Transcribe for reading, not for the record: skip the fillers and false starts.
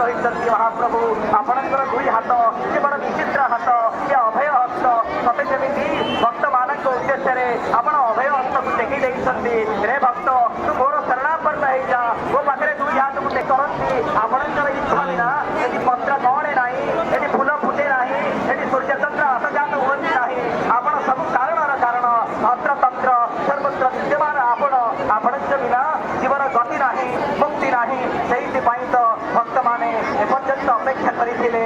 ରହିଛନ୍ତି ମହାପ୍ରଭୁ ଆପଣଙ୍କର ଦୁଇ ହାତ ଏ ବଡ଼ ବିଚିତ୍ର ହାତ ଏ ଅଭୟ ହସ୍ତ ସତେ ଯେମିତି ଭକ୍ତମାନଙ୍କ ଉଦ୍ଦେଶ୍ୟରେ ଆପଣ ଅଭୟ ହସ୍ତକୁ ଟେକି ଦେଇଛନ୍ତି ରେ ଭକ୍ତ ତୁ ମୋର ଶରଣାପନ୍ନ ହେଇଯା ମୋ ପାଖରେ ଦୁଇ ହାତକୁ କରନ୍ତି ଆପଣଙ୍କର ଇଚ୍ଛା ବିନା ଏଠି ପତ୍ର କଅଁଳେ ନାହିଁ ଏଠି ଫୁଲ ଫୁଟେ ନାହିଁ ଏଠି ସୂର୍ଯ୍ୟଚନ୍ଦ୍ର ଆସଜାତ ହୁଅନ୍ତି ନାହିଁ ଆପଣ ସବୁ କାରଣର କାରଣ ତନ୍ତ୍ର ସର୍ବତ୍ର ବିଦ୍ୟମାନ ଆପଣଙ୍କ ବିନା ଜୀବନ ଗତି ନାହିଁ ମୁକ୍ତି ନାହିଁ ସେଇଥିପାଇଁ ତ ଭକ୍ତମାନେ ଏପର୍ଯ୍ୟନ୍ତ ଅପେକ୍ଷା କରିଥିଲେ